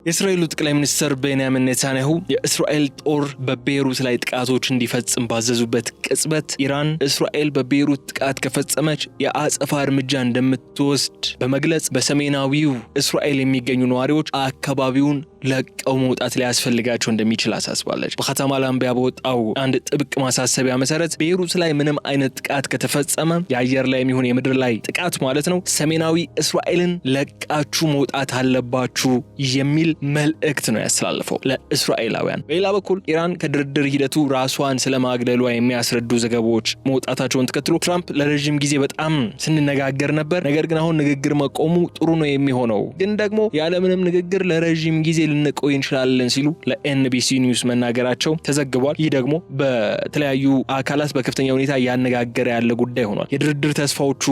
የእስራኤሉ ጠቅላይ ሚኒስትር ቤንያሚን ኔታንያሁ የእስራኤል ጦር በቤይሩት ላይ ጥቃቶች እንዲፈጽም ባዘዙበት ቅጽበት ኢራን እስራኤል በቤይሩት ጥቃት ከፈጸመች የአጸፋ እርምጃ እንደምትወስድ በመግለጽ በሰሜናዊው እስራኤል የሚገኙ ነዋሪዎች አካባቢውን ለቀው መውጣት ሊያስፈልጋቸው እንደሚችል አሳስባለች። በኸታማ ላምቢያ በወጣው አንድ ጥብቅ ማሳሰቢያ መሰረት ቤይሩት ላይ ምንም አይነት ጥቃት ከተፈጸመ የአየር ላይ የሚሆን የምድር ላይ ጥቃት ማለት ነው ሰሜናዊ እስራኤልን ለቃችሁ መውጣት አለባችሁ የሚል መልእክት ነው ያስተላልፈው ለእስራኤላውያን። በሌላ በኩል ኢራን ከድርድር ሂደቱ ራሷን ስለማግለሏ የሚያስረዱ ዘገባዎች መውጣታቸውን ተከትሎ ትራምፕ ለረጅም ጊዜ በጣም ስንነጋገር ነበር፣ ነገር ግን አሁን ንግግር መቆሙ ጥሩ ነው የሚሆነው፣ ግን ደግሞ ያለምንም ንግግር ለረጅም ጊዜ ልንቆይ እንችላለን ሲሉ ለኤንቢሲ ኒውስ መናገራቸው ተዘግቧል። ይህ ደግሞ በተለያዩ አካላት በከፍተኛ ሁኔታ ያነጋገረ ያለ ጉዳይ ሆኗል። የድርድር ተስፋዎቹ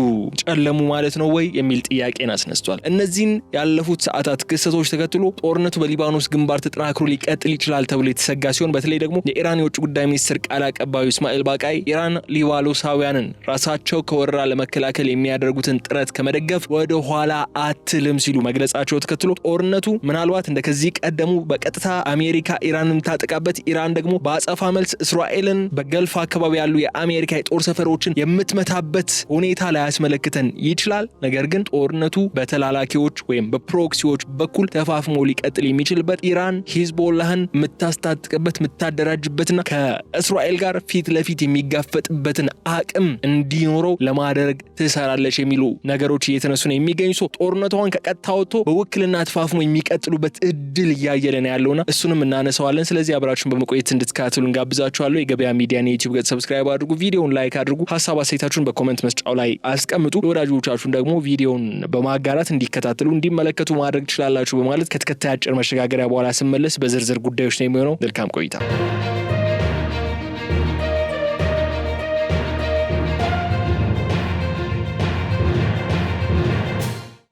ጨለሙ ማለት ነው ወይ የሚል ጥያቄን አስነስቷል። እነዚህን ያለፉት ሰዓታት ክስተቶች ተከትሎ ጦርነቱ በሊባኖስ ግንባር ተጠናክሮ ሊቀጥል ይችላል ተብሎ የተሰጋ ሲሆን በተለይ ደግሞ የኢራን የውጭ ጉዳይ ሚኒስትር ቃል አቀባዩ እስማኤል ባቃይ ኢራን ሊባኖሳውያንን ራሳቸው ከወረራ ለመከላከል የሚያደርጉትን ጥረት ከመደገፍ ወደ ኋላ አትልም ሲሉ መግለጻቸው ተከትሎ ጦርነቱ ምናልባት እንደከዚህ ቀደሙ በቀጥታ አሜሪካ ኢራንን ታጠቃበት፣ ኢራን ደግሞ በአጸፋ መልስ እስራኤልን በገልፍ አካባቢ ያሉ የአሜሪካ የጦር ሰፈሮችን የምትመታበት ሁኔታ ላይ ያስመለክተን ይችላል። ነገር ግን ጦርነቱ በተላላኪዎች ወይም በፕሮክሲዎች በኩል ተፋፍሞ ሊቀጥል የሚችልበት ኢራን ሂዝቦላህን የምታስታጥቀበት የምታደራጅበትና ከእስራኤል ጋር ፊት ለፊት የሚጋፈጥበትን አቅም እንዲኖረው ለማድረግ ትሰራለች የሚሉ ነገሮች እየተነሱ ነው የሚገኙ። ጦርነቷን ከቀጥታ ወጥቶ በውክልና ተፋፍሞ የሚቀጥሉበት እድል እያየለን ያለውና እሱንም እናነሳዋለን። ስለዚህ አብራችሁን በመቆየት እንድትከታተሉ እንጋብዛችኋለሁ። የገበያ ሚዲያ የዩቲዩብ ገጽ ሰብስክራይብ አድርጉ፣ ቪዲዮውን ላይክ አድርጉ፣ ሐሳብ አስተያየታችሁን በኮሜንት መስጫው ላይ አስቀምጡ። ለወዳጆቻችሁን ደግሞ ቪዲዮውን በማጋራት እንዲከታተሉ እንዲመለከቱ ማድረግ ትችላላችሁ በማለት ከተከታይ አጭር መሸጋገሪያ በኋላ ስመለስ በዝርዝር ጉዳዮች ነው የሚሆነው። መልካም ቆይታ።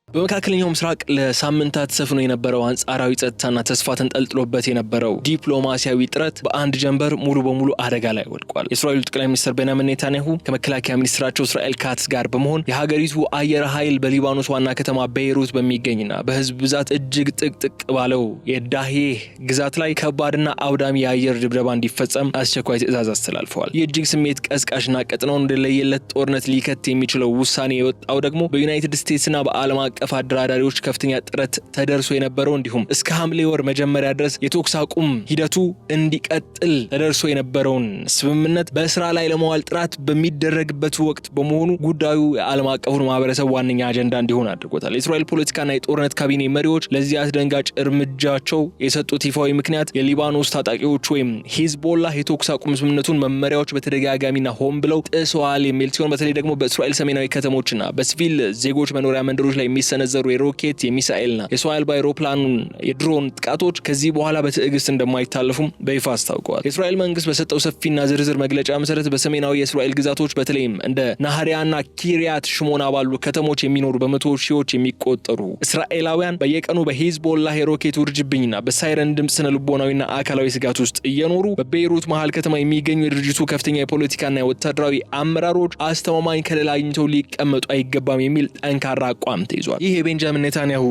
በመካከለኛው ምስራቅ ለሳምንታት ሰፍኖ የነበረው አንጻራዊ ጸጥታና ተስፋ ተንጠልጥሎበት የነበረው ዲፕሎማሲያዊ ጥረት በአንድ ጀንበር ሙሉ በሙሉ አደጋ ላይ ወድቋል። የእስራኤሉ ጠቅላይ ሚኒስትር ቤንያሚን ኔታንያሁ ከመከላከያ ሚኒስትራቸው እስራኤል ካትዝ ጋር በመሆን የሀገሪቱ አየር ኃይል በሊባኖስ ዋና ከተማ ቤይሩት በሚገኝና በህዝብ ብዛት እጅግ ጥቅጥቅ ባለው የዳሂህ ግዛት ላይ ከባድና አውዳሚ የአየር ድብደባ እንዲፈጸም አስቸኳይ ትዕዛዝ አስተላልፈዋል። ይህ እጅግ ስሜት ቀስቃሽና ቀጥናውን እንደለየለት ጦርነት ሊከት የሚችለው ውሳኔ የወጣው ደግሞ በዩናይትድ ስቴትስና በዓለም አቀፍ አደራዳሪዎች ከፍተኛ ጥረት ተደርሶ የነበረው እንዲሁም እስከ ሐምሌ ወር መጀመሪያ ድረስ የተኩስ አቁም ሂደቱ እንዲቀጥል ተደርሶ የነበረውን ስምምነት በስራ ላይ ለማዋል ጥረት በሚደረግበት ወቅት በመሆኑ ጉዳዩ የዓለም አቀፉን ማህበረሰብ ዋነኛ አጀንዳ እንዲሆን አድርጎታል። የእስራኤል ፖለቲካና የጦርነት ካቢኔ መሪዎች ለዚህ አስደንጋጭ እርምጃቸው የሰጡት ይፋዊ ምክንያት የሊባኖስ ታጣቂዎች ወይም ሂዝቦላህ የተኩስ አቁም ስምምነቱን መመሪያዎች በተደጋጋሚና ሆን ብለው ጥሰዋል የሚል ሲሆን በተለይ ደግሞ በእስራኤል ሰሜናዊ ከተሞችና በሲቪል ዜጎች መኖሪያ መንደሮች ላይ የሚሰነዘሩ የሮኬት የሚሳኤልና የሰው አልባ አውሮፕላን የድሮን ጥቃቶች ከዚህ በኋላ በትዕግስት እንደማይታለፉም በይፋ አስታውቀዋል። የእስራኤል መንግስት በሰጠው ሰፊና ዝርዝር መግለጫ መሰረት በሰሜናዊ የእስራኤል ግዛቶች በተለይም እንደ ናህሪያና ኪሪያት ሽሞና ባሉ ከተሞች የሚኖሩ በመቶ ሺዎች የሚቆጠሩ እስራኤላውያን በየቀኑ በሂዝቦላህ የሮኬት ውርጅብኝና በሳይረን ድምፅ ስነ ልቦናዊና አካላዊ ስጋት ውስጥ እየኖሩ በቤይሩት መሃል ከተማ የሚገኙ የድርጅቱ ከፍተኛ የፖለቲካና የወታደራዊ አመራሮች አስተማማኝ ከለላ አግኝተው ሊቀመጡ አይገባም የሚል ጠንካራ አቋም ተይዟል። ይህ የቤንጃሚን ኔታንያሁ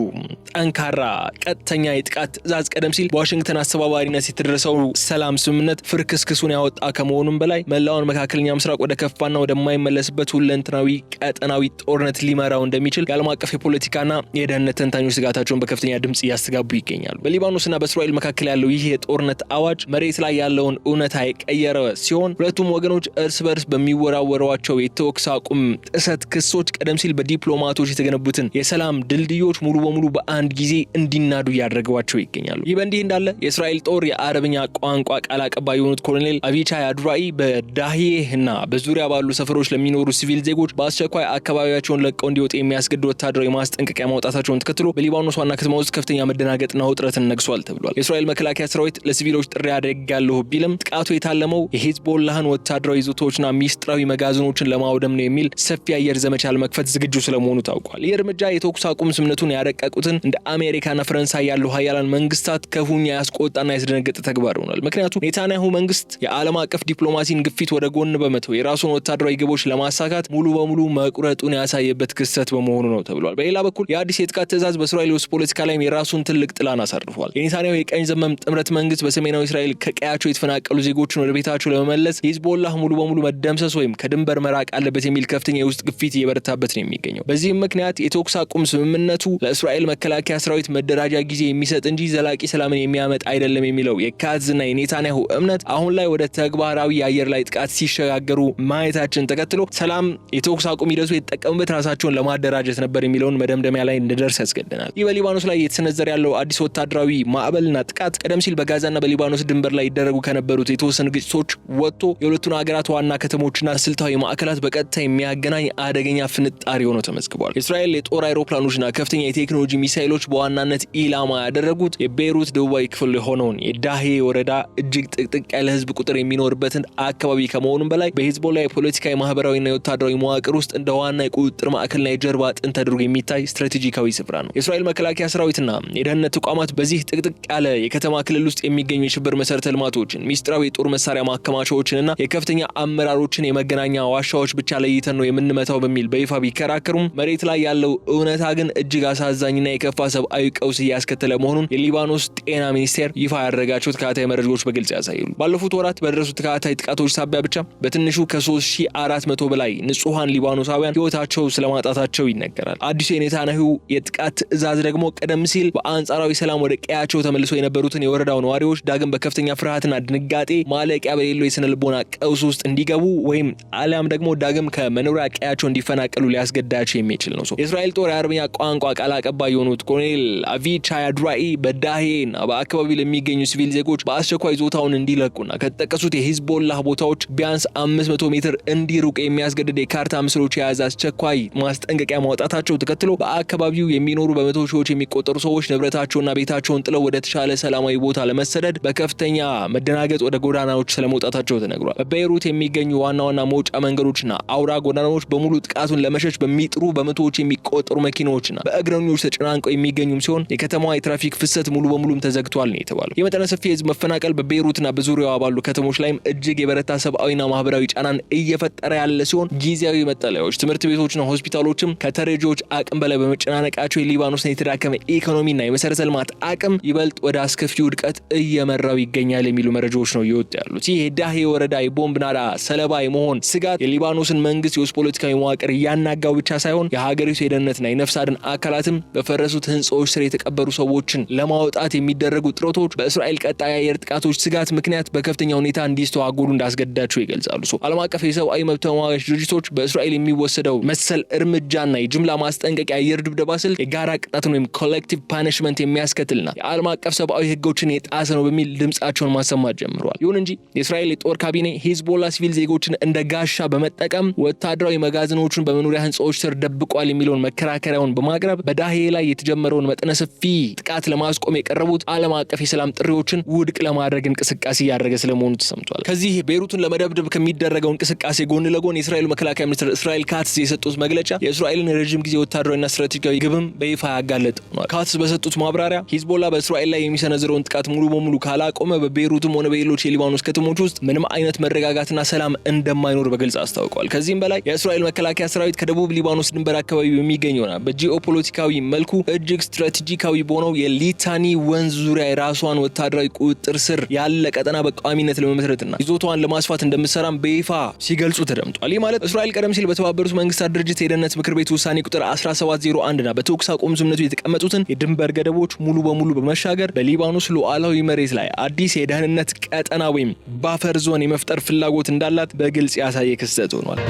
ጠንካራ ቀጥተኛ የጥቃት ትዕዛዝ ቀደም ሲል በዋሽንግተን አስተባባሪነት የተደረሰው ሰላም ስምምነት ፍርክስክሱን ያወጣ ከመሆኑም በላይ መላውን መካከለኛ ምስራቅ ወደ ከፋና ወደማይመለስበት ሁለንተናዊ ቀጠናዊ ጦርነት ሊመራው እንደሚችል የዓለም አቀፍ የፖለቲካና የደህንነት ተንታኞች ስጋታቸውን በከፍተኛ ድምጽ እያስተጋቡ ይገኛሉ። በሊባኖስና በእስራኤል መካከል ያለው ይህ የጦርነት አዋጅ መሬት ላይ ያለውን እውነታ የቀየረ ሲሆን ሁለቱም ወገኖች እርስ በርስ በሚወራወሯቸው የተኩስ አቁም ጥሰት ክሶች ቀደም ሲል በዲፕሎማቶች የተገነቡትን የሰላም ድልድዮች ሙሉ በሙሉ በአንድ ጊዜ እንዲናዱ ያደረገዋቸው ይገኛሉ። ይህ በእንዲህ እንዳለ የእስራኤል ጦር የአረብኛ ቋንቋ ቃል አቀባይ የሆኑት ኮሎኔል አቪቻይ አዱራኢ በዳሂህና በዙሪያ ባሉ ሰፈሮች ለሚኖሩ ሲቪል ዜጎች በአስቸኳይ አካባቢያቸውን ለቀው እንዲወጡ የሚያስገድድ ወታደራዊ ማስጠንቀቂያ ማውጣታቸውን ተከትሎ በሊባኖስ ዋና ከተማ ውስጥ ከፍተኛ መደናገጥና ውጥረትን ነግሷል ተብሏል። የእስራኤል መከላከያ ሰራዊት ለሲቪሎች ጥሪ አድርጋለሁ ቢልም ጥቃቱ የታለመው የሂዝቦላህን ወታደራዊ ይዞታዎችና ሚስጥራዊ መጋዘኖችን ለማውደም ነው የሚል ሰፊ አየር ዘመቻ ለመክፈት ዝግጁ ስለመሆኑ ታውቋል። ይህ እርምጃ የተኩስ አቁም ስምምነቱን ያረቀቁትን እንደ አሜሪካና ፈረንሳይ ያሉ ሀያላን መንግስታት ከፉኛ ያስቆጣና ያስደነገጠ ተግባር ሆኗል። ምክንያቱም ኔታንያሁ መንግስት የዓለም አቀፍ ዲፕሎማሲን ግፊት ወደ ጎን በመተው የራሱን ወታደራዊ ግቦች ለማሳካት ሙሉ በሙሉ መቁረጡን ያሳየበት ክስተት በመሆኑ ነው ተብሏል። በሌላ በኩል የአዲስ የጥቃት ትዕዛዝ በእስራኤል ውስጥ ፖለቲካ ላይም የራሱን ትልቅ ጥላን አሳርፏል። የኔታንያሁ የቀኝ ዘመም ጥምረት መንግስት በሰሜናዊ እስራኤል ከቀያቸው የተፈናቀሉ ዜጎችን ወደ ቤታቸው ለመመለስ ሂዝቦላህ ሙሉ በሙሉ መደምሰስ ወይም ከድንበር መራቅ አለበት የሚል ከፍተኛ የውስጥ ግፊት እየበረታበት ነው የሚገኘው። በዚህም ምክንያት የተኩስ አቁም ስምምነቱ ለእስራኤል መከላከያ ሰራዊት መደራጃ ጊዜ የሚሰጥ እንጂ ዘላቂ ሰላምን የሚያመጣ አይደለም የሚለው የካትዝና የኔታንያሁ እምነት አሁን ላይ ወደ ተግባራዊ የአየር ላይ ጥቃት ሲሸጋገሩ ማየታችን ተከትሎ ሰላም የተኩስ አቁም ሂደቱ የተጠቀሙበት ራሳቸውን ለማደራጀት ነበር የሚለውን መደምደሚያ ላይ እንድደርስ ያስገድናል። ይህ በሊባኖስ ላይ የተሰነዘረ ያለው አዲስ ወታደራዊ ማዕበልና ጥቃት ቀደም ሲል በጋዛና በሊባኖስ ድንበር ላይ ይደረጉ ከነበሩት የተወሰኑ ግጭቶች ወጥቶ የሁለቱን ሀገራት ዋና ከተሞችና ስልታዊ ማዕከላት በቀጥታ የሚያገናኝ አደገኛ ፍንጣሪ ሆኖ ተመዝግቧል። የእስራኤል የጦር አይሮፕላኖችና ከፍተኛ የቴክኖሎጂ ሚሳይሎች በዋናነት ኢላማ ያደረጉት የቤይሩት ደቡባዊ ክፍል የሆነውን የዳሄ ወረዳ እጅግ ጥቅጥቅ ያለ ህዝብ ቁጥር የሚኖርበትን አካባቢ ከመሆኑም በላይ በሂዝቦላ የፖለቲካዊ ማህበራዊና የወታደራዊ መዋቅር ውስጥ እንደ ዋና የቁጥጥር ማዕከልና የጀርባ አጥንት ተደርጎ የሚታይ ስትራቴጂካዊ ስፍራ ነው። የእስራኤል መከላከያ ሰራዊትና የደህንነት ተቋማት በዚህ ጥቅጥቅ ያለ የከተማ ክልል ውስጥ የሚገኙ የሽብር መሰረተ ልማቶችን፣ ሚስጥራዊ የጦር መሳሪያ ማከማቻዎችንና የከፍተኛ አመራሮችን የመገናኛ ዋሻዎች ብቻ ለይተን ነው የምንመታው በሚል በይፋ ቢከራከሩም መሬት ላይ ያለው እውነታ ግን እጅግ አሳዛኝና የከፋ ሰብአዊ ቀውስ እያስከተለ መሆኑን የሊባኖስ ጤና ሚኒስቴር ይፋ ያደረጋቸው ተከታታይ መረጃዎች በግልጽ ያሳያሉ። ባለፉት ወራት በደረሱት ተከታታይ ጥቃቶች ሳቢያ ብቻ በትንሹ ከ3400 በላይ ንጹሃን ሊባኖሳውያን ህይወታቸው ስለማጣታቸው ይነገራል። አዲሱ የኔታንያሁ የጥቃት ትዕዛዝ ደግሞ ቀደም ሲል በአንጻራዊ ሰላም ወደ ቀያቸው ተመልሰው የነበሩትን የወረዳው ነዋሪዎች ዳግም በከፍተኛ ፍርሃትና ድንጋጤ ማለቂያ በሌለው የስነ ልቦና ቀውስ ውስጥ እንዲገቡ ወይም አሊያም ደግሞ ዳግም ከመኖሪያ ቀያቸው እንዲፈናቀሉ ሊያስገዳቸው የሚችል ነው። የእስራኤል ጦር የአረብኛ ቋንቋ ቃል አቀባይ የሆኑት ኮሎኔል አቪቻይ አድራኢ በዳሄና በአካባቢው ለሚገኙ ሲቪል ዜጎች በአስቸኳይ ይዞታውን እንዲለቁና ከተጠቀሱት የሂዝቦላህ ቦታዎች ቢያንስ 500 ሜትር እንዲሩቅ የሚያስገድድ የካርታ ምስሎች የያዘ አስቸኳይ ማስጠንቀቂያ ማውጣታቸው ተከትሎ በአካባቢው የሚኖሩ በመቶ ሺዎች የሚቆጠሩ ሰዎች ንብረታቸውና ቤታቸውን ጥለው ወደ ተሻለ ሰላማዊ ቦታ ለመሰደድ በከፍተኛ መደናገጥ ወደ ጎዳናዎች ስለመውጣታቸው ተነግሯል። በቤይሩት የሚገኙ ዋና ዋና መውጫ መንገዶችና አውራ ጎዳናዎች በሙሉ ጥቃቱን ለመሸሽ በሚጥሩ በመቶዎች የሚቆጠሩ መኪናዎችና በእግረኞች ተጨናንቀው የሚገኙም ሲሆን የከተማዋ የትራፊክ ፍሰት ሙሉ በሙሉም ተዘግቷል ነው የተባለው። የመጠነ ሰፊ የህዝብ መፈናቀል በቤይሩትና በዙሪያዋ ባሉ ከተሞች ላይም እጅግ የበረታ ሰብአዊና ማህበራዊ ጫናን እየፈጠረ ያለ ሲሆን ጊዜያዊ መጠለያዎች፣ ትምህርት ቤቶችና ሆስፒታሎችም ከተረጂዎች አቅም በላይ በመጨናነቃቸው የሊባኖስን የተዳከመ ኢኮኖሚና የመሰረተ ልማት አቅም ይበልጥ ወደ አስከፊ ውድቀት እየመራው ይገኛል የሚሉ መረጃዎች ነው እየወጡ ያሉት። ይህ የዳሄ ወረዳ የቦምብ ናዳ ሰለባ የመሆን ስጋት የሊባኖስን መንግስት የውስጥ ፖለቲካዊ መዋቅር እያናጋው ብቻ ሳይሆን የሀገሪቱ የደህንነትና የነፍስ አድን አካላትም በፈረሱት ህንፃዎች ስር የተቀበሩ ሰዎችን ለማውጣት የሚደረጉ ጥረቶች በእስራኤል ቀጣይ የአየር ጥቃቶች ስጋት ምክንያት በከፍተኛ ሁኔታ እንዲስተዋጎሉ እንዳስገድዳቸው ይገልጻሉ። ዓለም አቀፍ የሰብአዊ መብት ተሟጋች ድርጅቶች በእስራኤል የሚወሰደው መሰል እርምጃና የጅምላ ማስጠንቀቂያ የአየር ድብደባ ስልት የጋራ ቅጣትን ወይም ኮሌክቲቭ ፓኒሽመንት የሚያስከትልና የዓለም አቀፍ ሰብአዊ ህጎችን የጣሰ ነው በሚል ድምጻቸውን ማሰማት ጀምረዋል። ይሁን እንጂ የእስራኤል የጦር ካቢኔ ሂዝቦላ ሲቪል ዜጎችን እንደ ጋሻ በመጠቀም ወታደራዊ መጋዘኖችን በመኖሪያ ህንፃዎች ስር ደብቋል የሚለውን መከራከሪያውን በማቅረብ በዳሄ ላይ የተጀመረውን መጠነ ሰፊ ጥቃት ለማስቆም የቀረቡት ዓለም አቀፍ የሰላም ጥሪዎችን ውድቅ ለማድረግ እንቅስቃሴ እያደረገ ስለመሆኑ ተሰምቷል። ከዚህ ቤይሩትን ለመደብደብ ከሚደረገው እንቅስቃሴ ጎን ለጎን የእስራኤል መከላከያ ሚኒስትር እስራኤል ካትዝ የሰጡት መግለጫ የእስራኤልን የረጅም ጊዜ ወታደራዊና ስትራቴጂካዊ ግብም በይፋ ያጋለጠ ነው። ካትዝ በሰጡት ማብራሪያ ሂዝቦላ በእስራኤል ላይ የሚሰነዝረውን ጥቃት ሙሉ በሙሉ ካላቆመ በቤይሩትም ሆነ በሌሎች የሊባኖስ ከተሞች ውስጥ ምንም አይነት መረጋጋትና ሰላም እንደማይኖር በግልጽ አስታውቀዋል። ከዚህም በላይ የእስራኤል መከላከያ ሰራዊት ከደቡብ ሊባኖስ ድንበር አካባቢ የሚገኘውና በጂኦፖለቲካዊ መልኩ እጅግ ስትራቴጂካዊ በሆነው የሊታኒ ወንዝ ዙሪያ የራሷን ወታደራዊ ቁጥጥር ስር ያለ ቀጠና በቋሚነት ለመመስረትና ይዞታዋን ለማስፋት እንደምትሰራም በይፋ ሲገልጹ ተደምጧል። ይህ ማለት እስራኤል ቀደም ሲል በተባበሩት መንግስታት ድርጅት የደህንነት ምክር ቤት ውሳኔ ቁጥር 1701ና በተኩስ አቁም ስምምነቱ የተቀመጡትን የድንበር ገደቦች ሙሉ በሙሉ በመሻገር በሊባኖስ ሉዓላዊ መሬት ላይ አዲስ የደህንነት ቀጠና ወይም ባፈር ዞን የመፍጠር ፍላጎት እንዳላት በግልጽ ያሳየ ክስተት ሆኗል።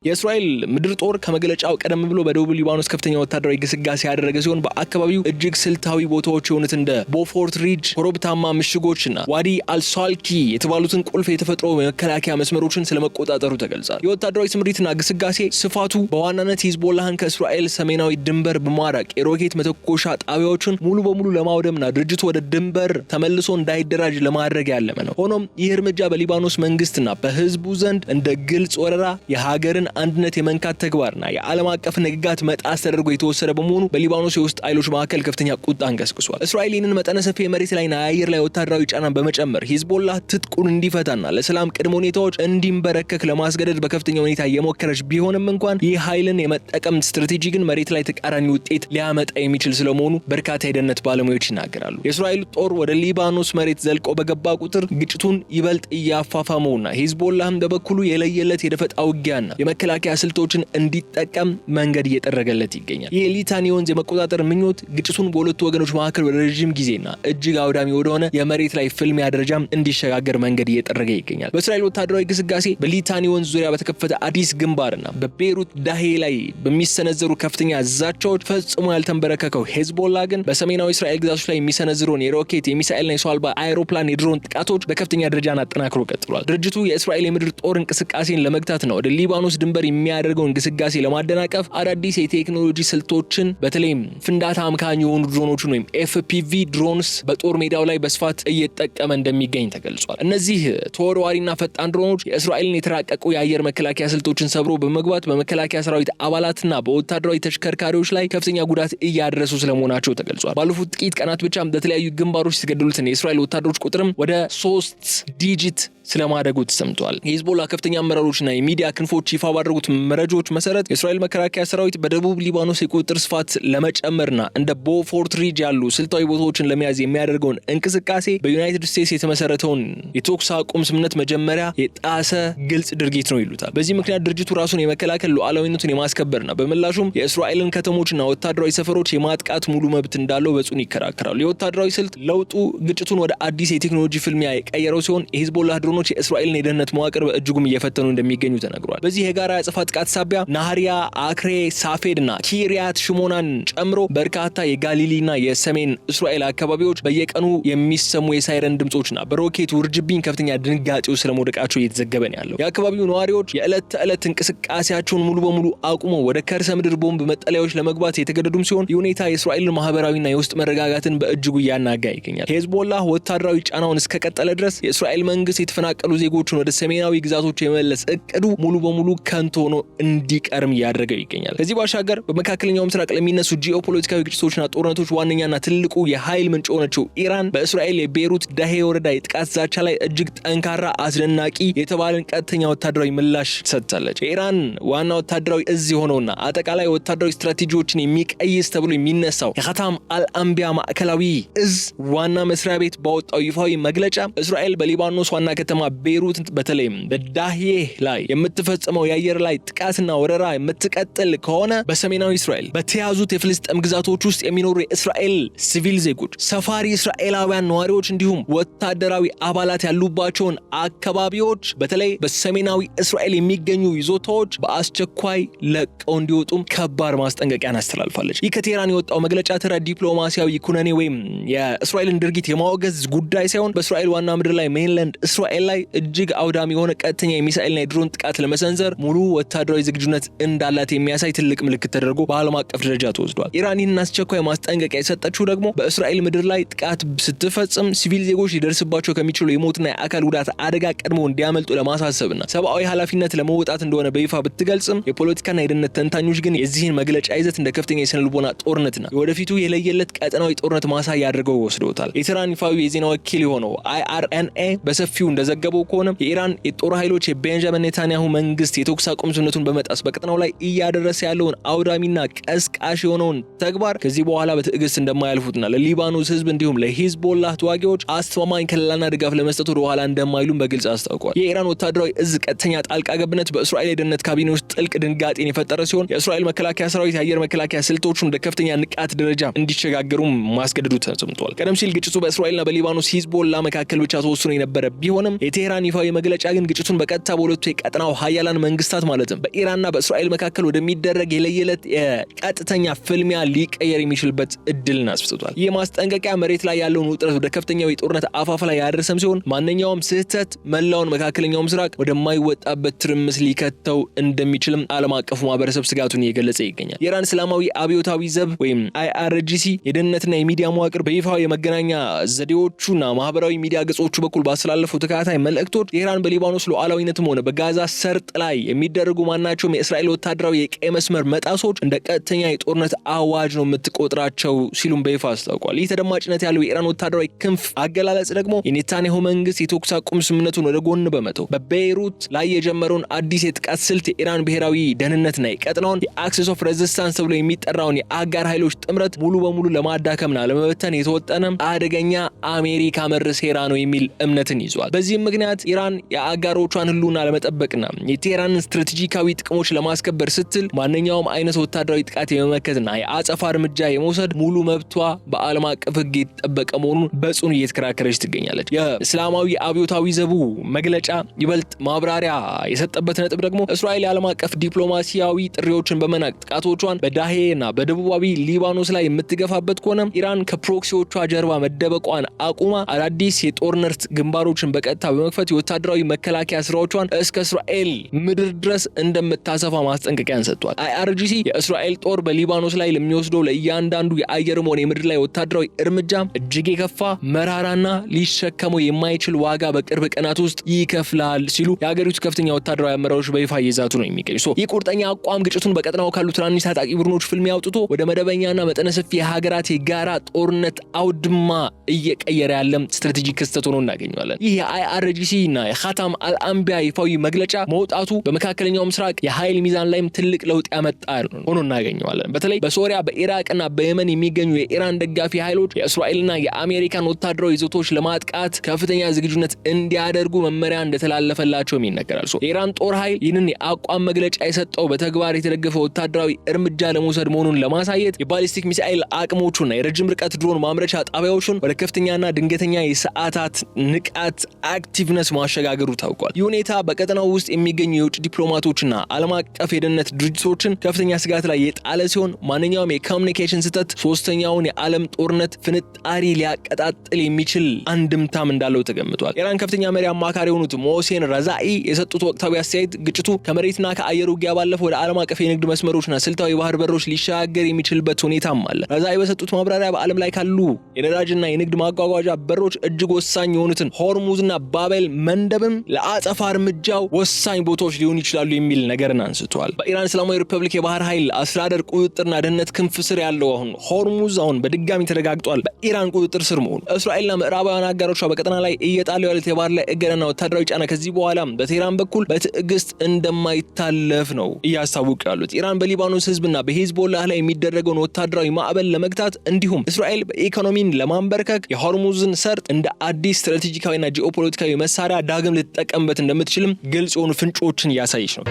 የእስራኤል ምድር ጦር ከመግለጫው ቀደም ብሎ በደቡብ ሊባኖስ ከፍተኛ ወታደራዊ ግስጋሴ ያደረገ ሲሆን በአካባቢው እጅግ ስልታዊ ቦታዎች የሆኑት እንደ ቦፎርት ሪጅ ኮረብታማ ምሽጎችና ዋዲ አልሳልኪ የተባሉትን ቁልፍ የተፈጥሮ መከላከያ መስመሮችን ስለመቆጣጠሩ ተገልጿል። የወታደራዊ ስምሪትና ግስጋሴ ስፋቱ በዋናነት ሂዝቦላህን ከእስራኤል ሰሜናዊ ድንበር በማራቅ የሮኬት መተኮሻ ጣቢያዎችን ሙሉ በሙሉ ለማውደምና ድርጅቱ ወደ ድንበር ተመልሶ እንዳይደራጅ ለማድረግ ያለመ ነው። ሆኖም ይህ እርምጃ በሊባኖስ መንግስትና በህዝቡ ዘንድ እንደ ግልጽ ወረራ የሀገርን አንድነት የመንካት ተግባርና የዓለም አቀፍ ንግጋት መጣስ ተደርጎ የተወሰደ በመሆኑ በሊባኖስ የውስጥ ኃይሎች መካከል ከፍተኛ ቁጣን ቀስቅሷል። እስራኤል ይህንን መጠነ ሰፊ የመሬት ላይና የአየር ላይ ወታደራዊ ጫናን በመጨመር ሂዝቦላህ ትጥቁን እንዲፈታና ለሰላም ቅድመ ሁኔታዎች እንዲንበረከክ ለማስገደድ በከፍተኛ ሁኔታ የሞከረች ቢሆንም እንኳን ይህ ኃይልን የመጠቀም ስትራቴጂ ግን መሬት ላይ ተቃራኒ ውጤት ሊያመጣ የሚችል ስለመሆኑ በርካታ የደህንነት ባለሙያዎች ይናገራሉ። የእስራኤል ጦር ወደ ሊባኖስ መሬት ዘልቆ በገባ ቁጥር ግጭቱን ይበልጥ እያፋፋመውና ሂዝቦላህም በበኩሉ የለየለት የደፈጣ ውጊያና የመከላከያ ስልቶችን እንዲጠቀም መንገድ እየጠረገለት ይገኛል። ይህ ሊታኒ ወንዝ የመቆጣጠር ምኞት ግጭቱን በሁለቱ ወገኖች መካከል ወደ ረጅም ጊዜና እጅግ አውዳሚ ወደሆነ የመሬት ላይ ፍልሚያ ደረጃ እንዲሸጋገር መንገድ እየጠረገ ይገኛል። በእስራኤል ወታደራዊ ግስጋሴ በሊታኒ ወንዝ ዙሪያ በተከፈተ አዲስ ግንባርና በቤይሩት ዳሄ ላይ በሚሰነዘሩ ከፍተኛ ዛቻዎች ፈጽሞ ያልተንበረከከው ሄዝቦላ ግን በሰሜናዊ እስራኤል ግዛቶች ላይ የሚሰነዝረውን የሮኬት የሚሳኤልና የሰው አልባ አይሮፕላን የድሮን ጥቃቶች በከፍተኛ ደረጃ አጠናክሮ ቀጥሏል። ድርጅቱ የእስራኤል የምድር ጦር እንቅስቃሴን ለመግታት ነው ወደ ሊባኖስ ድንበር የሚያደርገውን ግስጋሴ ለማደናቀፍ አዳዲስ የቴክኖሎጂ ስልቶችን በተለይም ፍንዳታ አምካኝ የሆኑ ድሮኖችን ወይም ኤፍፒቪ ድሮንስ በጦር ሜዳው ላይ በስፋት እየተጠቀመ እንደሚገኝ ተገልጿል። እነዚህ ተወርዋሪና ፈጣን ድሮኖች የእስራኤልን የተራቀቁ የአየር መከላከያ ስልቶችን ሰብሮ በመግባት በመከላከያ ሰራዊት አባላትና በወታደራዊ ተሽከርካሪዎች ላይ ከፍተኛ ጉዳት እያደረሱ ስለመሆናቸው ተገልጿል። ባለፉት ጥቂት ቀናት ብቻ በተለያዩ ግንባሮች የተገደሉትን የእስራኤል ወታደሮች ቁጥርም ወደ 3 ዲጂት ስለማደጉ ተሰምቷል። የሂዝቦላ ከፍተኛ አመራሮችና የሚዲያ ክንፎች ይፋ ባደረጉት መረጃዎች መሰረት የእስራኤል መከላከያ ሰራዊት በደቡብ ሊባኖስ የቁጥጥር ስፋት ለመጨመርና እንደ ቦፎርት ሪጅ ያሉ ስልታዊ ቦታዎችን ለመያዝ የሚያደርገውን እንቅስቃሴ በዩናይትድ ስቴትስ የተመሰረተውን የተኩስ አቁም ስምምነት መጀመሪያ የጣሰ ግልጽ ድርጊት ነው ይሉታል። በዚህ ምክንያት ድርጅቱ ራሱን የመከላከል ሉዓላዊነቱን የማስከበርና በምላሹም የእስራኤልን ከተሞችና ወታደራዊ ሰፈሮች የማጥቃት ሙሉ መብት እንዳለው በጽኑ ይከራከራሉ። የወታደራዊ ስልት ለውጡ ግጭቱን ወደ አዲስ የቴክኖሎጂ ፍልሚያ የቀየረው ሲሆን የሂዝቦላ ድሮኖች የእስራኤልን የደህንነት መዋቅር በእጅጉም እየፈተኑ እንደሚገኙ ተነግሯል። በዚህ የጋራ የአጸፋ ጥቃት ሳቢያ ናህሪያ፣ አክሬ፣ ሳፌድና ኪሪያት ሽሞናን ጨምሮ በርካታ የጋሊሊና የሰሜን እስራኤል አካባቢዎች በየቀኑ የሚሰሙ የሳይረን ድምጾችና በሮኬት ውርጅብኝ ከፍተኛ ድንጋጤው ስለመውደቃቸው እየተዘገበ ነው ያለው። የአካባቢው ነዋሪዎች የዕለት ተዕለት እንቅስቃሴያቸውን ሙሉ በሙሉ አቁመው ወደ ከርሰ ምድር ቦምብ መጠለያዎች ለመግባት የተገደዱም ሲሆን ይህ ሁኔታ የእስራኤልን ማህበራዊና የውስጥ መረጋጋትን በእጅጉ እያናጋ ይገኛል። ሄዝቦላህ ወታደራዊ ጫናውን እስከቀጠለ ድረስ የእስራኤል መንግስት የተፈናቀሉ ዜጎችን ወደ ሰሜናዊ ግዛቶች የመለስ እቅዱ ሙሉ በሙሉ ከንቱ ሆኖ እንዲቀርም እያደረገው ይገኛል። ከዚህ ባሻገር በመካከለኛው ምስራቅ ለሚነሱ ጂኦፖለቲካዊ ግጭቶችና ጦርነቶች ዋነኛና ትልቁ የኃይል ምንጭ የሆነችው ኢራን በእስራኤል የቤይሩት ዳሄ ወረዳ የጥቃት ዛቻ ላይ እጅግ ጠንካራ አስደናቂ የተባለን ቀጥተኛ ወታደራዊ ምላሽ ሰጥታለች። የኢራን ዋና ወታደራዊ እዝ የሆነውና አጠቃላይ ወታደራዊ ስትራቴጂዎችን የሚቀይስ ተብሎ የሚነሳው የኸታም አልአንቢያ ማዕከላዊ እዝ ዋና መስሪያ ቤት ባወጣው ይፋዊ መግለጫ እስራኤል በሊባኖስ ዋና ከተማ ቤይሩት በተለይም በዳሄ ላይ የምትፈጽመው የአየር ላይ ጥቃትና ወረራ የምትቀጥል ከሆነ በሰሜናዊ እስራኤል በተያዙት የፍልስጤም ግዛቶች ውስጥ የሚኖሩ የእስራኤል ሲቪል ዜጎች፣ ሰፋሪ እስራኤላውያን ነዋሪዎች እንዲሁም ወታደራዊ አባላት ያሉባቸውን አካባቢዎች በተለይ በሰሜናዊ እስራኤል የሚገኙ ይዞታዎች በአስቸኳይ ለቀው እንዲወጡም ከባድ ማስጠንቀቂያን አስተላልፋለች። ይህ ከቴህራን የወጣው መግለጫ ተራ ዲፕሎማሲያዊ ኩነኔ ወይም የእስራኤልን ድርጊት የማወገዝ ጉዳይ ሳይሆን በእስራኤል ዋና ምድር ላይ ሜንላንድ እስራኤል ላይ እጅግ አውዳሚ የሆነ ቀጥተኛ የሚሳኤልና የድሮን ጥቃት ለመሰንዘር ሙሉ ወታደራዊ ዝግጁነት እንዳላት የሚያሳይ ትልቅ ምልክት ተደርጎ በዓለም አቀፍ ደረጃ ተወስዷል። ኢራን ይህን አስቸኳይ ማስጠንቀቂያ የሰጠችው ደግሞ በእስራኤል ምድር ላይ ጥቃት ስትፈጽም ሲቪል ዜጎች ሊደርስባቸው ከሚችሉ የሞትና የአካል ጉዳት አደጋ ቀድሞ እንዲያመልጡ ለማሳሰብና ሰብአዊ ኃላፊነት ለመወጣት እንደሆነ በይፋ ብትገልጽም የፖለቲካና የደህንነት ተንታኞች ግን የዚህን መግለጫ ይዘት እንደ ከፍተኛ የስነልቦና ጦርነትና የወደፊቱ የለየለት ቀጠናዊ ጦርነት ማሳያ አድርገው ወስደውታል። የቴህራን ይፋዊ የዜና ወኪል የሆነው IRNA በሰፊው እንደዘገበው ከሆነ የኢራን የጦር ኃይሎች የቤንጃሚን ኔታንያሁ መንግስት የተኩስ አቁም ስምምነቱን በመጣስ በቀጠናው ላይ እያደረሰ ያለውን አውዳሚና ቀስቃሽ የሆነውን ተግባር ከዚህ በኋላ በትዕግስት እንደማያልፉትና ለሊባኖስ ህዝብ እንዲሁም ለሂዝቦላህ ተዋጊዎች አስተማማኝ ከለላና ድጋፍ ለመስጠት ወደ ኋላ እንደማይሉም በግልጽ አስታውቋል። የኢራን ወታደራዊ እዝ ቀጥተኛ ጣልቃ ገብነት በእስራኤል የደህንነት ካቢኔ ውስጥ ጥልቅ ድንጋጤን የፈጠረ ሲሆን የእስራኤል መከላከያ ሰራዊት የአየር መከላከያ ስልቶቹን ወደ ከፍተኛ ንቃት ደረጃ እንዲሸጋገሩም ማስገደዱ ተሰምቷል። ቀደም ሲል ግጭቱ በእስራኤልና በሊባኖስ ሂዝቦላ መካከል ብቻ ተወስኖ የነበረ ቢሆንም የቴህራን ይፋዊ መግለጫ ግን ግጭቱን በቀጥታ በሁለቱ የቀጠናው ሀያላን መንግስታት ማለትም በኢራንና በእስራኤል መካከል ወደሚደረግ የለየለት የቀጥተኛ ፍልሚያ ሊቀየር የሚችልበት እድልን አስፍቷል። ይህ ማስጠንቀቂያ መሬት ላይ ያለውን ውጥረት ወደ ከፍተኛው የጦርነት አፋፍ ላይ ያደረሰም ሲሆን ማንኛውም ስህተት መላውን መካከለኛው ምስራቅ ወደማይወጣበት ትርምስ ሊከተው እንደሚችልም ዓለም አቀፉ ማህበረሰብ ስጋቱን እየገለጸ ይገኛል። የኢራን እስላማዊ አብዮታዊ ዘብ ወይም IRGC የደህንነትና የሚዲያ መዋቅር በይፋዊ የመገናኛ ዘዴዎቹና ማህበራዊ ሚዲያ ገጾቹ በኩል ባስተላለፉት ተከታታይ መልእክቶች ኢራን በሊባኖስ ሉዓላዊነትም ሆነ በጋዛ ሰርጥ ላይ የሚደረጉ ማናቸውም የእስራኤል ወታደራዊ የቀይ መስመር መጣሶች እንደ ቀጥተኛ የጦርነት አዋጅ ነው የምትቆጥራቸው ሲሉም በይፋ አስታውቋል። ይህ ተደማጭነት ያለው የኢራን ወታደራዊ ክንፍ አገላለጽ ደግሞ የኔታንያሁ መንግስት የተኩስ አቁም ስምምነቱን ወደ ጎን በመተው በቤይሩት ላይ የጀመረውን አዲስ የጥቃት ስልት የኢራን ብሔራዊ ደህንነትና የቀጥናውን የአክሰስ ኦፍ ሬዚስታንስ ተብሎ የሚጠራውን የአጋር ኃይሎች ጥምረት ሙሉ በሙሉ ለማዳከምና ለመበተን የተወጠነ አደገኛ አሜሪካ መር ሴራ ነው የሚል እምነትን ይዟል። በዚህም ምክንያት ኢራን የአጋሮቿን ህልውና ለመጠበቅና የቴህራንን ስትራቴጂካዊ ጥቅሞች ለማስከበር ስትል ማንኛውም አይነት ወታደራዊ ጥቃት የመመከትና የአጸፋ እርምጃ የመውሰድ ሙሉ መብቷ በዓለም አቀፍ ህግ የተጠበቀ መሆኑን በጽኑ እየተከራከረች ትገኛለች። የእስላማዊ አብዮታዊ ዘቡ መግለጫ ይበልጥ ማብራሪያ የሰጠበት ነጥብ ደግሞ እስራኤል የዓለም አቀፍ ዲፕሎማሲያዊ ጥሪዎችን በመናቅ ጥቃቶቿን በዳሄና በደቡባዊ ሊባኖስ ላይ የምትገፋበት ከሆነ ኢራን ከፕሮክሲዎቿ ጀርባ መደበቋን አቁማ አዳዲስ የጦርነት ግንባሮችን በቀጥታ በመክፈት የወታደራዊ መከላከያ ስራዎቿን እስከ እስራኤል ምድር ድረስ እንደምታሰፋ ማስጠንቀቂያን ሰጥቷል። IRGC የእስራኤል ጦር በሊባኖስ ላይ ለሚወስደው ለእያንዳንዱ የአየርም ሆነ የምድር ላይ ወታደራዊ እርምጃ እጅግ የከፋ መራራና ሊሸከመው የማይችል ዋጋ በቅርብ ቀናት ውስጥ ይከፍላል ሲሉ የሀገሪቱ ከፍተኛ ወታደራዊ አመራሮች በይፋ እየዛቱ ነው የሚገኙ። ይህ ቁርጠኛ አቋም ግጭቱን በቀጠናው ካሉ ትናንሽ ታጣቂ ቡድኖች ፍልሚያ አውጥቶ ወደ መደበኛና መጠነ ሰፊ የሀገራት የጋራ ጦርነት አውድማ እየቀየረ ያለም ስትራቴጂክ ክስተት ሆኖ እናገኘዋለን። ይህ የIRGC እና የኻታም አልአንቢያ ይፋዊ መግለጫ መውጣቱ በመካከለኛው ምስራቅ የኃይል ሚዛን ላይም ትልቅ ለውጥ ያመጣ ሆኖ እናገኘዋለን። በተለይ በሶሪያ በኢራቅና በየመን የሚገኙ የኢራን ደጋፊ ኃይሎች የእስራኤልና የአሜሪካን ወታደራዊ ይዘቶች ለማጥቃት ከፍተኛ ዝግጁነት እንዲያደርጉ መመሪያ እንደተላለፈላቸውም ይነገራል። የኢራን ጦር ኃይል ይህንን የአቋም መግለጫ የሰጠው በተግባር የተደገፈ ወታደራዊ እርምጃ ለመውሰድ መሆኑን ለማሳየት የባሊስቲክ ሚሳኤል አቅሞቹና የረጅም ርቀት ድሮን ማምረቻ ጣቢያዎቹን ወደ ከፍተኛና ድንገተኛ የሰዓታት ንቃት አክቲቭነስ ማሸጋገሩ ታውቋል። ይህ ሁኔታ በቀጠናው ውስጥ የሚገኙ የውጭ ዲፕሎማቶችና ዓለም አቀፍ የደህንነት ድርጅቶችን ከፍተኛ ስጋት ላይ የጣለ ሲሆን ማንኛውም የኮሙኒኬሽን ስህተት ሶስተኛውን የዓለም ጦርነት ፍንጣሪ ሊያቀጣጥል የሚችል አንድምታም እንዳለው ተገምቷል። ኢራን ከፍተኛ መሪ አማካሪ የሆኑት ሞሴን ረዛኢ የሰጡት ወቅታዊ አስተያየት ግጭቱ ከመሬትና ከአየር ውጊያ ባለፈ ወደ ዓለም አቀፍ የንግድ መስመሮችና ስልታዊ ባህር በሮች ሊሻገር የሚችልበት ሁኔታም አለ። ረዛኢ በሰጡት ማብራሪያ በዓለም ላይ ካሉ የነዳጅና የንግድ ማጓጓዣ በሮች እጅግ ወሳኝ የሆኑትን ሆርሙዝና ባቤል መንደብም ለአጸፋ እርምጃው ወሳኝ ቦታዎች ሊሆኑ ይችላሉ የሚል ነገርን አንስቷል። በኢራን እስላማዊ ሪፐብሊክ የባህር ኃይል አስተዳደር ቁጥጥርና ደህንነት ክንፍ ስር ያለው ሆርሙዝ በድጋሚ ተረጋግጧል በኢራን ቁጥጥር ስር መሆኑ። እስራኤልና ምዕራባውያን አጋሮቿ በቀጠና ላይ እየጣሉ ያሉት የባህር ላይ እገዳና ወታደራዊ ጫና ከዚህ በኋላ በቴህራን በኩል በትዕግስት እንደማይታለፍ ነው እያስታወቁ ያሉት። ኢራን በሊባኖስ ህዝብና በሂዝቦላህ ላይ የሚደረገውን ወታደራዊ ማዕበል ለመግታት እንዲሁም እስራኤል በኢኮኖሚን ለማንበርከክ የሆርሙዝን ሰርጥ እንደ አዲስ ስትራቴጂካዊና ጂኦፖለቲካዊ መሳሪያ ዳግም ልትጠቀምበት እንደምትችልም ግልጽ የሆኑ ፍንጮችን እያሳየች ነው።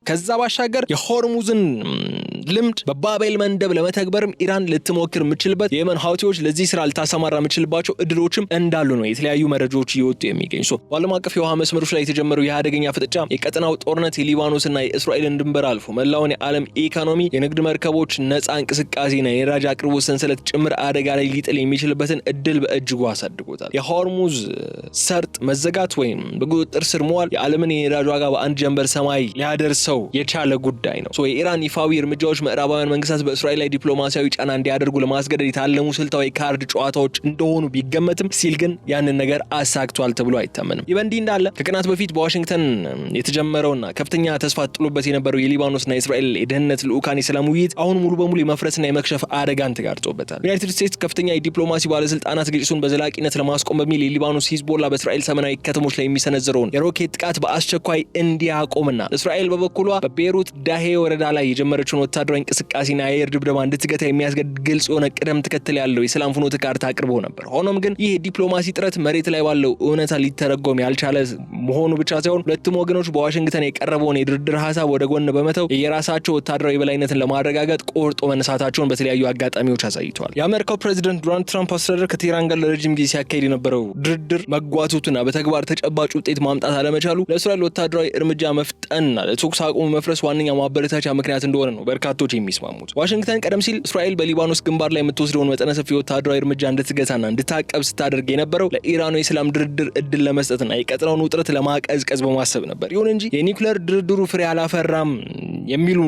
ከዛ ባሻገር የሆርሙዝን ልምድ በባቤል መንደብ ለመተግበርም ኢራን ልትሞክር የምችልበት የየመን ሀውቲዎች ለዚህ ስራ ልታሰማራ የምችልባቸው እድሎችም እንዳሉ ነው የተለያዩ መረጃዎች እየወጡ የሚገኙ። በዓለም አቀፍ የውሃ መስመሮች ላይ የተጀመረው የአደገኛ ፍጥጫ የቀጠናው ጦርነት የሊባኖስና የእስራኤልን ድንበር አልፎ መላውን የዓለም ኢኮኖሚ፣ የንግድ መርከቦች ነፃ እንቅስቃሴና የነዳጅ አቅርቦት ሰንሰለት ጭምር አደጋ ላይ ሊጥል የሚችልበትን እድል በእጅጉ አሳድጎታል። የሆርሙዝ ሰርጥ መዘጋት ወይም በቁጥጥር ስር መዋል የዓለምን የነዳጅ ዋጋ በአንድ ጀንበር ሰማይ ሊያደርሰው የቻለ ጉዳይ ነው። የኢራን ይፋዊ እርምጃዎች ምዕራባውያን መንግስታት በእስራኤል ላይ ዲፕሎማሲያዊ ጫና እንዲያደርጉ ለማስገደድ የታለሙ ስልታዊ ካርድ ጨዋታዎች እንደሆኑ ቢገመትም ሲል ግን ያንን ነገር አሳክቷል ተብሎ አይታመንም። ይህ በእንዲህ እንዳለ ከቀናት በፊት በዋሽንግተን የተጀመረውና ከፍተኛ ተስፋ ጥሎበት የነበረው የሊባኖስና የእስራኤል የደህንነት ልዑካን የሰላም ውይይት አሁን ሙሉ በሙሉ የመፍረስና የመክሸፍ አደጋን ተጋርጦበታል። ዩናይትድ ስቴትስ ከፍተኛ የዲፕሎማሲ ባለስልጣናት ግጭቱን በዘላቂነት ለማስቆም በሚል የሊባኖስ ሂዝቦላ በእስራኤል ሰሜናዊ ከተሞች ላይ የሚሰነዝረውን የሮኬት ጥቃት በአስቸኳይ እንዲያቆምና እስራኤል በበኩሏ በቤይሩት ዳሄ ወረዳ ላይ የጀመረችውን ወታደራዊ እንቅስቃሴና የአየር ድብደባ እንድትገታ የሚያስገድድ ግልጽ የሆነ ቅደም ተከተል ያለው የሰላም ፍኖተ ካርታ አቅርቦ ነበር። ሆኖም ግን ይህ ዲፕሎማሲ ጥረት መሬት ላይ ባለው እውነታ ሊተረጎም ያልቻለ መሆኑ ብቻ ሳይሆን ሁለቱም ወገኖች በዋሽንግተን የቀረበውን የድርድር ሀሳብ ወደ ጎን በመተው የራሳቸው ወታደራዊ የበላይነትን ለማረጋገጥ ቆርጦ መነሳታቸውን በተለያዩ አጋጣሚዎች አሳይተዋል። የአሜሪካው ፕሬዚደንት ዶናልድ ትራምፕ አስተዳደር ከቴህራን ጋር ለረጅም ጊዜ ሲያካሂድ የነበረው ድርድር መጓተቱና በተግባር ተጨባጭ ውጤት ማምጣት አለመቻሉ ለእስራኤል ወታደራዊ እርምጃ መፍጠንና ለተኩስ አቁም መፍረስ ዋነኛ ማበረታቻ ምክንያት እንደሆነ ነው በርካቶች የሚስማሙት። ዋሽንግተን ቀደም ሲል እስራኤል በሊባኖስ ግንባር ላይ የምትወስደውን መጠነ ሰፊ ወታደራዊ እርምጃ እንድትገታና እንድታቀብ ስታደርግ የነበረው ለኢራኑ የሰላም ድርድር እድል ለመስጠትና የቀጠናውን ውጥረት ለማቀዝቀዝ በማሰብ ነበር። ይሁን እንጂ የኒውክሌር ድርድሩ ፍሬ አላፈራም የሚሉ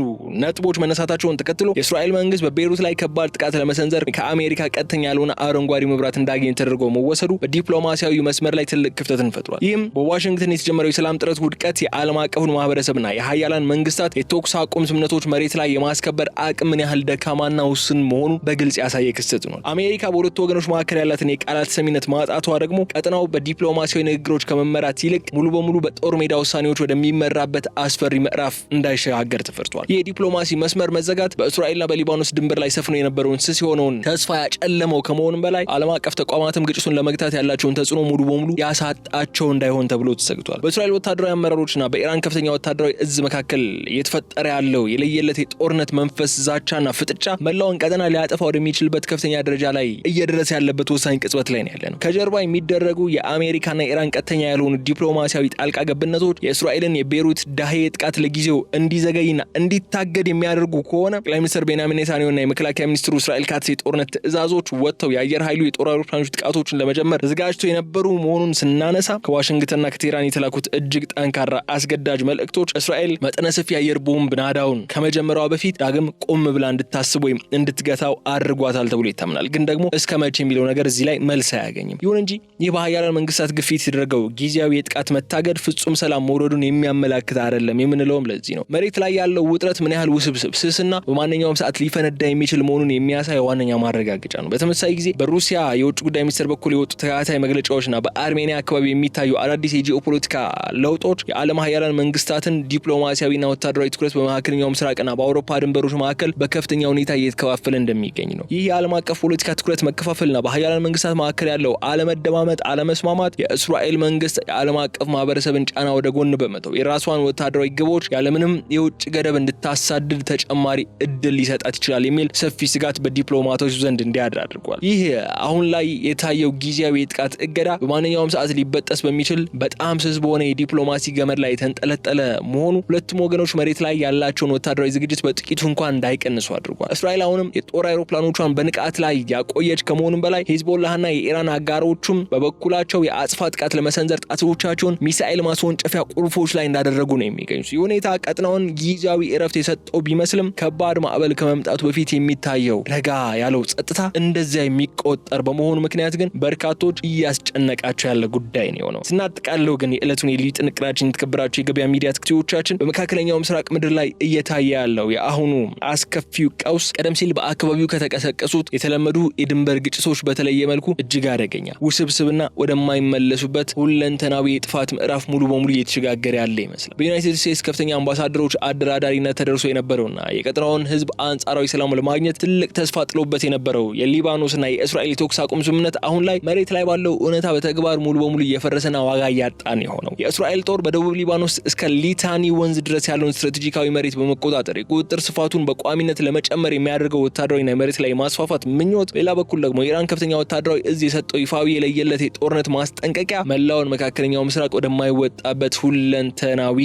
ነጥቦች መነሳታቸውን ተከትሎ የእስራኤል መንግስት በቤይሩት ላይ ከባድ ጥቃት ለመሰንዘር ከአሜሪካ ቀጥተኛ ያልሆነ አረንጓዴ መብራት እንዳገኘ ተደርጎ መወሰዱ በዲፕሎማሲያዊ መስመር ላይ ትልቅ ክፍተትን ፈጥሯል። ይህም በዋሽንግተን የተጀመረው የሰላም ጥረት ውድቀት የዓለም አቀፉን ማህበረሰብና የሀያላን መንግስታት የተኩስ አቁም ስምምነቶች መሬት ላይ የማስከበር አቅም ምን ያህል ደካማና ውስን መሆኑ በግልጽ ያሳየ ክስተት ነው። አሜሪካ በሁለቱ ወገኖች መካከል ያላትን የቃላት ሰሚነት ማጣቷ ደግሞ ቀጠናው በዲፕሎማሲያዊ ንግግሮች ከመመራት ይልቅ ሙሉ በሙሉ በጦር ሜዳ ውሳኔዎች ወደሚመራበት አስፈሪ ምዕራፍ እንዳይሸጋገር ተፈርቷል። ይህ የዲፕሎማሲ መስመር መዘጋት በእስራኤልና በሊባኖስ ድንበር ላይ ሰፍኖ የነበረውን ስስ የሆነውን ተስፋ ያጨለመው ከመሆኑም በላይ ዓለም አቀፍ ተቋማትም ግጭቱን ለመግታት ያላቸውን ተጽዕኖ ሙሉ በሙሉ ያሳጣቸው እንዳይሆን ተብሎ ተሰግቷል። በእስራኤል ወታደራዊ አመራሮችና በኢራን ከፍተኛ ወታደራዊ እዝ መካከል እየተፈጠረ ያለው የለየለት የጦርነት መንፈስ ዛቻና ፍጥጫ መላውን ቀጠና ሊያጠፋ ወደሚችልበት ከፍተኛ ደረጃ ላይ እየደረሰ ያለበት ወሳኝ ቅጽበት ላይ ነው ያለነው። ከጀርባ የሚደረጉ የአሜሪካና ኢራን ቀጥተኛ ያልሆኑ ዲፕሎማሲያዊ ጣልቃ ገብነቶች የእስራኤልን የቤይሩት ዳሄ ጥቃት ለጊዜው እንዲዘገይና እንዲታገድ የሚያደርጉ ከሆነ ጠቅላይ ሚኒስትር ቤንያሚን ኔታንያሁና የመከላከያ ሚኒስትሩ እስራኤል ካትዝ የጦርነት ትዕዛዞች ወጥተው የአየር ኃይሉ የጦር አውሮፕላኖች ጥቃቶችን ለመጀመር ተዘጋጅተው የነበሩ መሆኑን ስናነሳ ከዋሽንግተንና ከቴህራን የተላኩት እጅግ ጠንካራ አስገዳጅ መልእክቶች እስራኤል መጠነ ሰፊ የአየር ቦምብ ናዳውን ከመጀመሯ በፊት ዳግም ቆም ብላ እንድታስብ ወይም እንድትገታው አድርጓታል ተብሎ ይታመናል። ግን ደግሞ እስከ መቼ የሚለው ነገር እዚህ ላይ መልስ አያገኝም። ይሁን እንጂ ይህ በሀያላን መንግስታት ግፊት የተደረገው ጊዜያዊ የጥቃት መታገድ ፍጹም ሰላም መውረዱን የሚያመላክት አይደለም የምንለውም ለዚህ ነው። መሬት ላይ ያለው ውጥረት ምን ያህል ውስብስብ ስስና በማንኛውም ሰዓት ሊፈነዳ የሚችል መሆኑን የሚያሳይ ዋነኛ ማረጋገጫ ነው። በተመሳሳይ ጊዜ በሩሲያ የውጭ ጉዳይ ሚኒስቴር በኩል የወጡ ተከታታይ መግለጫዎችና በአርሜኒያ አካባቢ የሚታዩ አዳዲስ የጂኦፖለቲካ ለውጦች የዓለም ሀያላን መንግስታትን ዲፕሎማሲያዊና ወታደራዊ ትኩረት በመካከለኛው ምስራቅና በአውሮፓ ድንበሮች መካከል በከፍተኛ ሁኔታ እየተከፋፈለ እንደሚገኝ ነው። ይህ የዓለም አቀፍ ፖለቲካ ትኩረት መከፋፈልና በሀያላን መንግስታት መካከል ያለው አለመደማመጥ፣ አለመስማማት የእስራኤል መንግስት የዓለም አቀፍ ማህበረሰብን ጫና ወደ ጎን በመተው የራሷን ወታደራዊ ግቦች ያለምንም የውጭ ገደብ እንድታሳድድ ተጨማሪ እድል ሊሰጣት ይችላል የሚል ሰፊ ስጋት በዲፕሎማቶች ዘንድ እንዲያድር አድርጓል። ይህ አሁን ላይ የታየው ጊዜያዊ የጥቃት እገዳ በማንኛውም ሰዓት ሊበጠስ በሚችል በጣም ስስ በሆነ የዲፕሎማሲ ገመድ ላይ የተንጠለጠለ መሆኑ ሁለቱም ወገኖች መሬት ላይ ያላቸውን ወታደራዊ ዝግጅት በጥቂቱ እንኳን እንዳይቀንሱ አድርጓል። እስራኤል አሁንም የጦር አይሮፕላኖቿን በንቃት ላይ ያቆየች ከመሆኑም በላይ ሂዝቦላህና የኢራን አጋሮቹም በበኩላቸው የአጽፋ ጥቃት ለመሰንዘር ጣቶቻቸውን ሚሳኤል ማስወንጨፊያ ቁልፎች ላይ እንዳደረጉ ነው የሚገኙት። ይህ ሁኔታ ቀጥናውን ጊዜያዊ እረፍት የሰጠው ቢመስልም ከባድ ማዕበል ከመምጣቱ በፊት የሚታየው ረጋ ያለው ጸጥታ እንደዚያ የሚቆጠር በመሆኑ ምክንያት ግን በርካቶች እያስጨነቃቸው ያለ ጉዳይ ነው የሆነው። ስናጠቃለው ግን የዕለቱን የልዩ ጥንቅራችን የተከበራቸው የገበያ ሚዲያ ተከታታዮቻችን በመካከለኛው ምስራቅ ምድር ላይ እየታየ ያለው የአሁኑ አስከፊው ቀውስ ቀደም ሲል በአካባቢው ከተቀሰቀሱት የተለመዱ የድንበር ግጭቶች በተለየ መልኩ እጅግ አደገኛ ውስብስብና ወደማይመለሱበት ሁለንተናዊ የጥፋት ምዕራፍ ሙሉ በሙሉ እየተሸጋገረ ያለ ይመስላል። በዩናይትድ ስቴትስ ከፍተኛ አምባሳደሮች አደራዳሪነት ተደርሶ የነበረውና የቀጠናውን ህዝብ አንጻራዊ ሰላም ለማግኘት ትልቅ ተስፋ ጥሎበት የነበረው የሊባኖስና የእስራኤል የተኩስ አቁም ስምምነት አሁን ላይ መሬት ላይ ባለው እውነታ በተግባር ሙሉ በሙሉ እየፈረሰና ዋጋ እያጣን የሆነው የእስራኤል ጦር በደቡብ ሊባኖስ እስከ ሊታኒ ወንዝ ድረስ ያለውን ስትራቴጂካዊ መሬት በመቆጣጠር የቁጥጥር ስፋቱን በቋሚነት ለመጨመር የሚያደርገው ወታደራዊና መሬት ላይ ማስፋፋት ምኞት፣ ሌላ በኩል ደግሞ የኢራን ከፍተኛ ወታደራዊ እዝ የሰጠው ይፋዊ የለየለት የጦርነት ማስጠንቀቂያ መላውን መካከለኛው ምስራቅ ወደማይወጣበት ሁለንተናዊ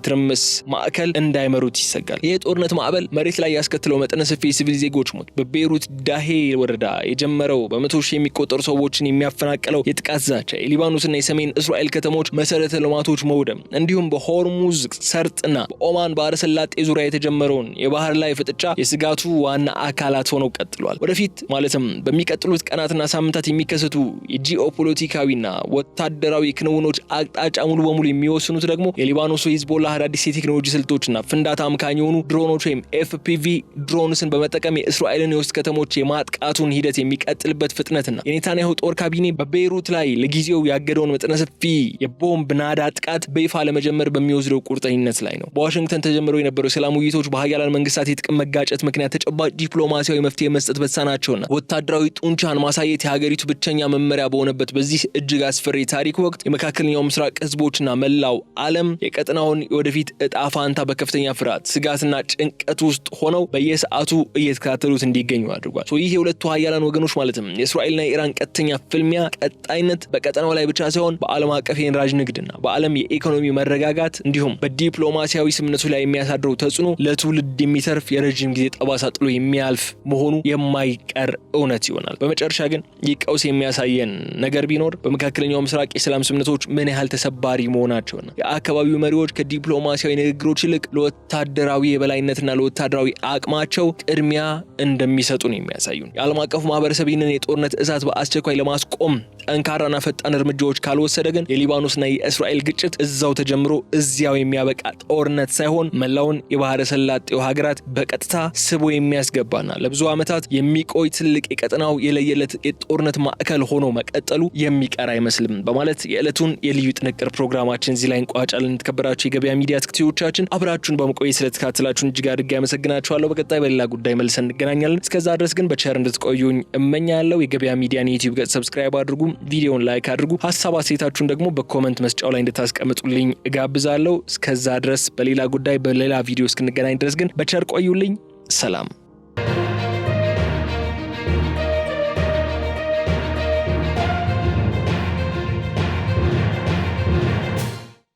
ትርምስ ማዕከል እንዳይመሩት ይሰጋል። ይህ ጦርነት ማዕበል መሬት ላይ ያስከትለው መጠነ ሰፊ የሲቪል ዜጎች ሞት፣ በቤይሩት ዳሄ ወረዳ የጀመረው በመቶ ሺህ የሚቆጠሩ ሰዎችን የሚያፈናቅለው የጥቃት ዛቻ፣ የሊባኖስና የሰሜን እስራኤል ከተሞች መሰረተ ልማቶች መውደም እንዲሁም በሆርሙዝ ሰርጥና በኦማን ባህረ ሰላጤ ዙሪያ የተጀመረውን የባህር ላይ ፍጥጫ የስጋቱ ዋና አካላት ሆነው ቀጥሏል። ወደፊት ማለትም በሚቀጥሉት ቀናትና ሳምንታት የሚከሰቱ የጂኦፖለቲካዊና ወታደራዊ ክንውኖች አቅጣጫ ሙሉ በሙሉ የሚወስኑት ደግሞ የሊባኖሱ ሂዝቦላህ አዳዲስ የቴክኖሎጂ ስልቶችና ፍንዳታ አምካኝ የሆኑ ድሮኖች ወይም ኤፍፒቪ ድሮንስን በመጠቀም የእስራኤልን የውስጥ ከተሞች የማጥቃቱን ሂደት የሚቀጥልበት ፍጥነትና የኔታንያሁ ጦር ካቢኔ በቤይሩት ላይ ለጊዜው ያገደውን መጠነ ሰፊ የቦምብ ናዳ ጥቃት በይፋ ለመጀመር በሚወስደው ቁርጠኝነት ላይ ነው። በዋሽንግተን ተጀምረው የነበረው የሰላም ውይይቶች በሀያላን መንግስታት የጥቅም መጋጨት ምክንያት ተጨባጭ ዲፕሎማሲያዊ መፍትሄ መስጠት በተሳናቸውና ወታደራዊ ጡንቻን ማሳየት የሀገሪቱ ብቸኛ መመሪያ በሆነበት በዚህ እጅግ አስፈሪ ታሪክ ወቅት የመካከለኛው ምስራቅ ህዝቦችና መላው ዓለም የቀጠናውን ወደፊት እጣ ፋንታ በከፍተኛ ፍርሃት ስጋትና ጭንቀት ውስጥ ሆነው በየሰዓቱ እየተከታተሉት እንዲገኙ አድርጓል። ይህ የሁለቱ ሀያላን ወገኖች ማለትም የእስራኤልና የኢራን ቀጥተኛ ፍልሚያ ቀጣይነት በቀጠናው ላይ ብቻ ሳይሆን በዓለም አቀፍ የነዳጅ ንግድና በዓለም የኢኮኖሚ መረጋጋት እንዲሁም በዲፕሎማሲያዊ ስምምነቱ ላይ የሚያሳድረው ተጽዕኖ ለትውልድ የሚተርፍ የረጅም ጊዜ ጠባሳ ጥሎ የሚያልፍ መሆኑ የማይቀር እውነት ይሆናል። በመጨረሻ ግን ይህ ቀውስ የሚያሳየን ነገር ቢኖር በመካከለኛው ምስራቅ የሰላም ስምምነቶች ምን ያህል ተሰባሪ መሆናቸውና የአካባቢው መሪዎች ከዲፕሎማሲያዊ ንግግሮች ይልቅ ለወታደራዊ የበላይነትና ለወታደራዊ አቅማቸው ቅድሚያ እንደሚሰጡ ነው የሚያሳዩን። የዓለም አቀፉ ማህበረሰብ ይህንን የጦርነት እሳት በአስቸኳይ ለማስቆም ጠንካራና ፈጣን እርምጃዎች ካልወሰደ ግን የሊባኖስና የእስራኤል ግጭት እዛው ተጀምሮ እዚያው የሚያበቃ ጦርነት ሳይሆን መላውን የባህረ ሰላጤው ሀገራት በቀጥታ ስቦ የሚያስገባና ለብዙ ዓመታት የሚቆይ ትልቅ የቀጠናው የለየለት የጦርነት ማዕከል ሆኖ መቀጠሉ የሚቀር አይመስልም በማለት የዕለቱን የልዩ ጥንቅር ፕሮግራማችን እዚህ ላይ እንቋጫለን። የተከበራችሁ የገበያ ሚዲያ ተከታታዮቻችን አብራችሁን በመቆየት ስለተከታተላችሁን እጅግ አድርጌ አመሰግናችኋለሁ። በቀጣይ በሌላ ጉዳይ መልሰን እንገናኛለን። እስከዛ ድረስ ግን በቸር እንድትቆዩኝ እመኛለሁ። የገበያ ሚዲያን የዩቲዩብ ገጽ ሰብስክራይብ አድርጉ፣ ቪዲዮውን ላይክ አድርጉ፣ ሐሳብ አስተያየታችሁን ደግሞ በኮሜንት መስጫው ላይ እንድታስቀምጡልኝ እጋብዛለሁ። እስከዛ ድረስ በሌላ ጉዳይ በሌላ ቪዲዮ እስክንገናኝ ድረስ ግን በቸር ቆዩልኝ። ሰላም።